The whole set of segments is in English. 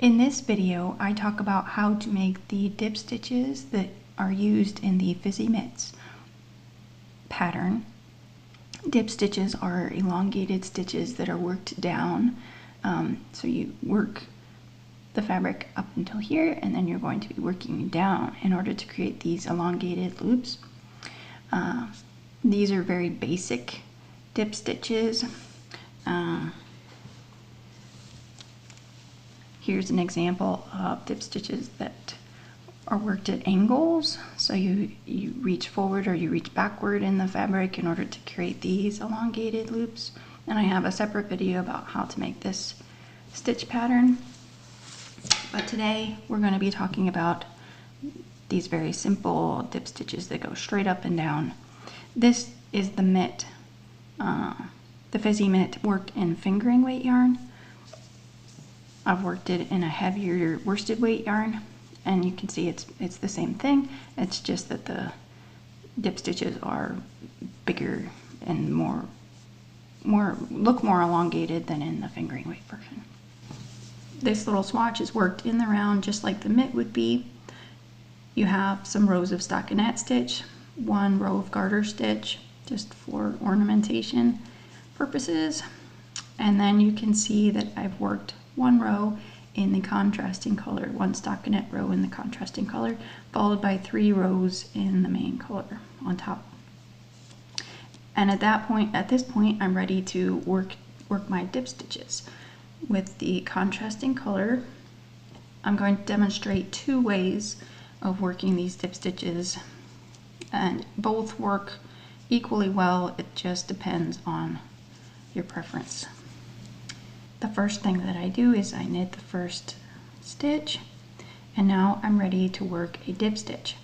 In this video, I talk about how to make the dip stitches that are used in the Fizzy Mitts pattern. Dip stitches are elongated stitches that are worked down. So you work the fabric up until here, and then you're going to be working down in order to create these elongated loops. These are very basic dip stitches. Here's an example of dip stitches that are worked at angles. So you reach forward or you reach backward in the fabric in order to create these elongated loops. And I have a separate video about how to make this stitch pattern. But today we're going to be talking about these very simple dip stitches that go straight up and down. This is the mitt, the Fizzy Mitt worked in fingering weight yarn. I've worked it in a heavier worsted weight yarn, and you can see it's the same thing. It's just that the dip stitches are bigger and look more elongated than in the fingering weight version. This little swatch is worked in the round just like the mitt would be. You have some rows of stockinette stitch, one row of garter stitch just for ornamentation purposes, and then you can see that I've worked one row in the contrasting color, one stockinette row in the contrasting color, followed by 3 rows in the main color on top. And at this point, I'm ready to work my dip stitches. With the contrasting color, I'm going to demonstrate 2 ways of working these dip stitches, and both work equally well. It just depends on your preference. The first thing that I do is I knit the first stitch, and now I'm ready to work a dip stitch.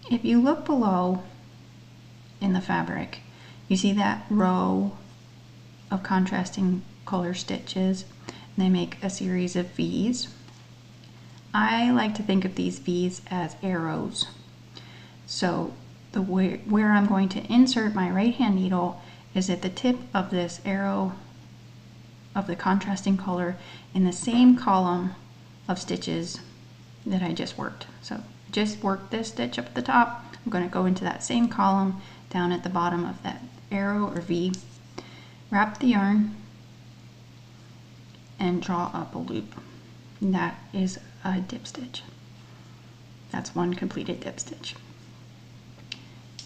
If you look below in the fabric, you see that row of contrasting color stitches, and they make a series of V's. I like to think of these V's as arrows. So where I'm going to insert my right hand needle is at the tip of this arrow of the contrasting color in the same column of stitches that I just worked. So just worked this stitch up at the top. I'm going to go into that same column down at the bottom of that arrow or V, wrap the yarn, and draw up a loop. And that is a dip stitch. That's one completed dip stitch.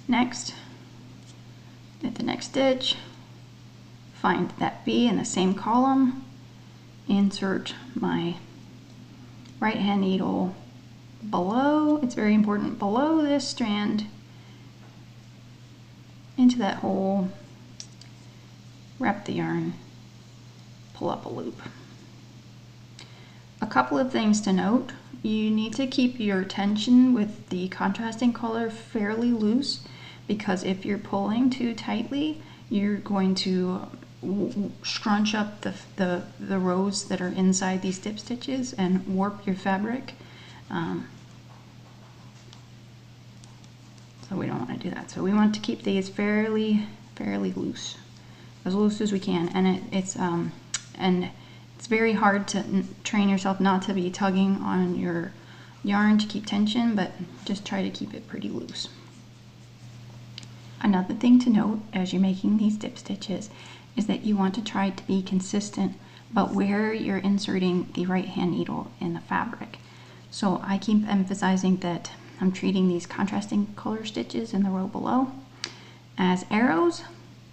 Next, at the next stitch, find that V in the same column, insert my right hand needle below, it's very important, below this strand, into that hole, wrap the yarn, pull up a loop. A couple of things to note: you need to keep your tension with the contrasting color fairly loose, because if you're pulling too tightly, you're going to scrunch up the rows that are inside these dip stitches and warp your fabric. So we don't want to do that. So we want to keep these fairly loose, as loose as we can. And it's very hard to train yourself not to be tugging on your yarn to keep tension, but just try to keep it pretty loose. Another thing to note as you're making these dip stitches is that you want to try to be consistent about where you're inserting the right hand needle in the fabric. So I keep emphasizing that I'm treating these contrasting color stitches in the row below as arrows,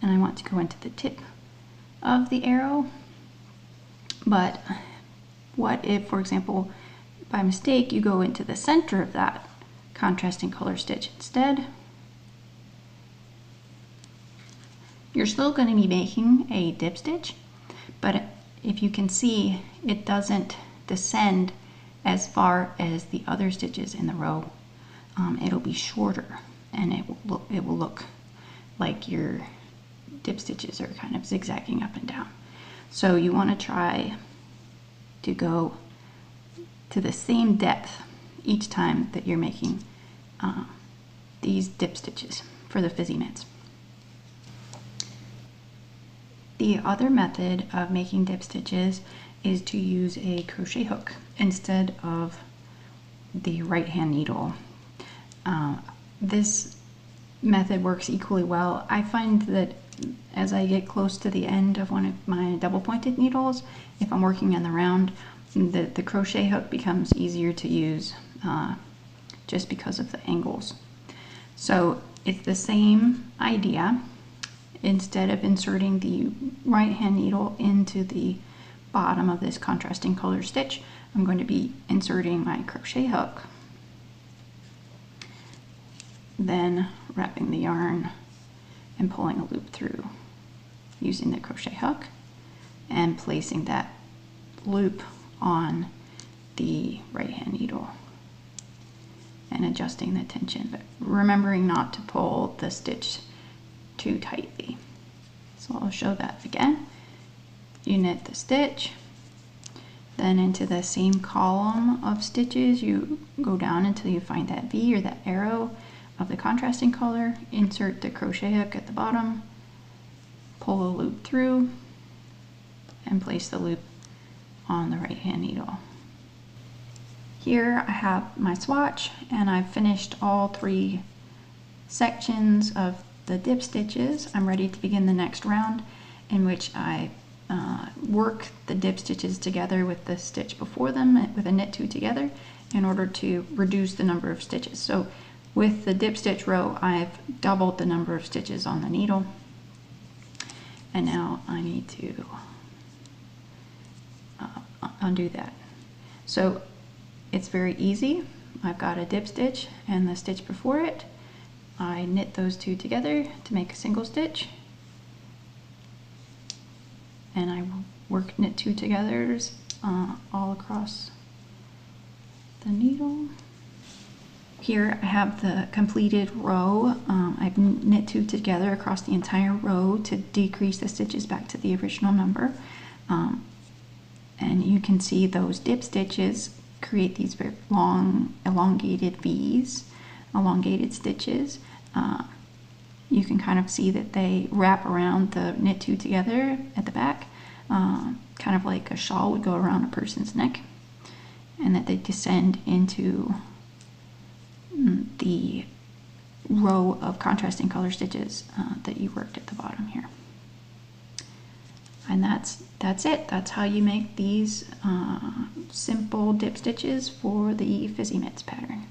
and I want to go into the tip of the arrow. But what if, for example, by mistake you go into the center of that contrasting color stitch instead? You're still going to be making a dip stitch, but if you can see, it doesn't descend as far as the other stitches in the row. It'll be shorter, and it will look like your dip stitches are kind of zigzagging up and down. So you want to try to go to the same depth each time that you're making these dip stitches for the Fizzy Mitts. The other method of making dip stitches is to use a crochet hook instead of the right hand needle. This method works equally well. I find that as I get close to the end of one of my double pointed needles, if I'm working in the round, the crochet hook becomes easier to use just because of the angles. So it's the same idea. Instead of inserting the right hand needle into the bottom of this contrasting color stitch, I'm going to be inserting my crochet hook, then wrapping the yarn and pulling a loop through using the crochet hook and placing that loop on the right hand needle and adjusting the tension, but remembering not to pull the stitch too tightly. So I'll show that again. You knit the stitch, then into the same column of stitches you go down until you find that V or that arrow of the contrasting color, insert the crochet hook at the bottom, pull the loop through, and place the loop on the right hand needle. Here I have my swatch, and I've finished all 3 sections of the dip stitches. I'm ready to begin the next round, in which I work the dip stitches together with the stitch before them with a knit 2 together in order to reduce the number of stitches. So with the dip stitch row, I've doubled the number of stitches on the needle, and now I need to undo that. So it's very easy. I've got a dip stitch and the stitch before it. I knit those 2 together to make a single stitch, and I work knit 2 togethers all across the needle. Here I have the completed row. I've knit 2 together across the entire row to decrease the stitches back to the original number. And you can see those dip stitches create these very long elongated V's, elongated stitches. You can kind of see that they wrap around the knit 2 together at the back, kind of like a shawl would go around a person's neck, and that they descend into the row of contrasting color stitches that you worked at the bottom here. And that's it. That's how you make these simple dip stitches for the Fizzy Mitts pattern.